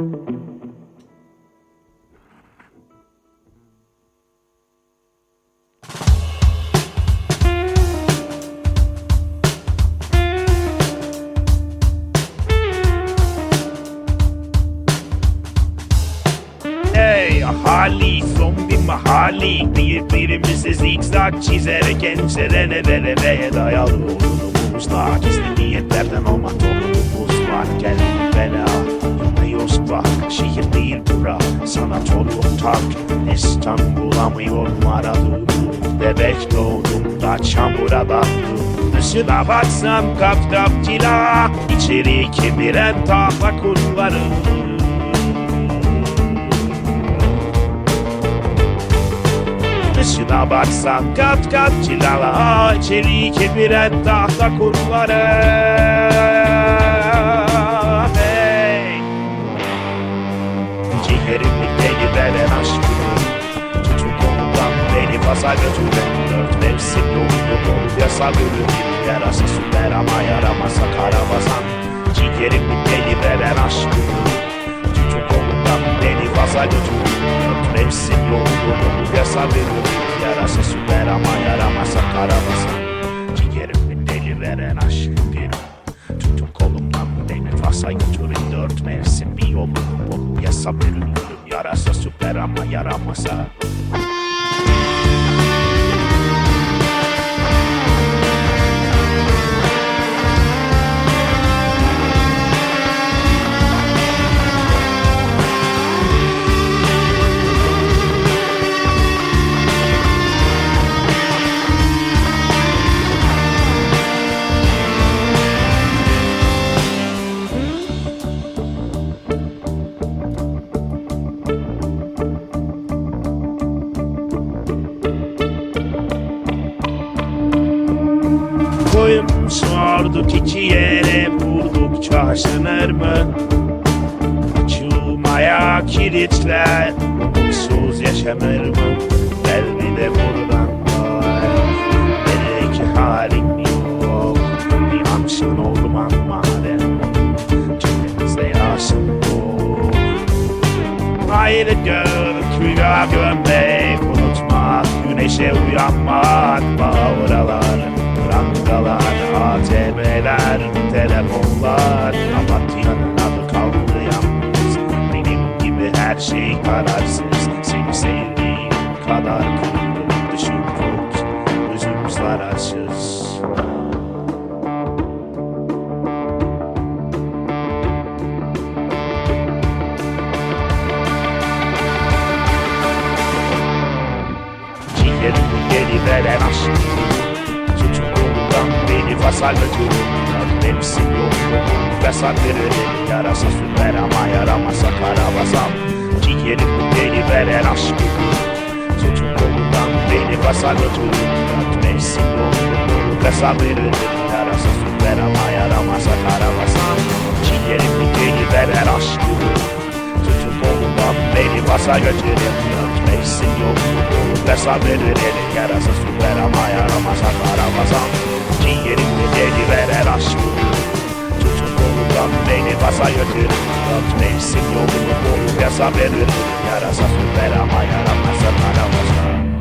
Hey ahali, zombi mahali, birbirimize zikzak çizerek enselene veremeye dayalı yolumuzda. Gizli niyetlerden olmak yolumuz var. Gel bela, yanıyoruz bak. Şehir değil bura, sanat ortak. İstanbul amıyorum aradım. Bebek doğduğumda çamura battım. Dışına baksam kaptapçila, içeri kemiren tahta kuruları. Dışına baksan kat kat cilala, içeri kemiren tahta kuruları. Hey, ciğerimi deli veren aşkım, tutun kolumdan beni fasa götüren. Dört mevsim yolunu yasa bölümüm, yarası süper ama yaramasa karabasan. Ciğerimi deli veren aşkım, tutun kolumdan beni fasa götüren. Dört mevsim yolunu yasa bölümüm, yarası süper ama yaramasa karabasan. Ciğerimi deli veren aşkım bir, tutun kolumdan beni fasa götürün. Dört mevsim bir yolunu bul, yasa bölümüm, yarasa süper ama yaramasa. Koymuşlardık iki yere, vurdukça aşınır mı? Açılmaya kilitler, umutsuz yaşanır mı? Gel bir de buradan var, belki halim yok. Bir amşın orman madem, cebimizde yaşın yok. Haydi gök, rüya görmek, unutmak, güneşe uyanmak, bağıralar. Prangalar, ATM'ler, telefonlar, Amatya'nın adı kaldı yalnız. Benim gibi her şey kararsız. Seni sevdiğim kadar kırıldım, dışım kurt, özüm zararsız. Ciğerimi geri veren aşkım, beni fasal götürür. Mevsim yolunu fesat verir. Yarasa süper ama yaramasa karabasam. Ciğerimi deli veren aşkım, tutun kolundan beni fasal götürür. Mevsim yolunu fesat verir. Yarasa süper ama yaramasa karabasam. Ciğerimi deli veren aşkım, tutun kolundan beni fasal götürür. Mevsim yolunu fesat verir. Yarasa süper ama yaramasa karabasam. Ciğerimde deli veren aşkım, tutun kolundan beni basa götürür. Dört mevsim yolunu bulup yasa verir. Yarasa süper ama yaramasa karamasa.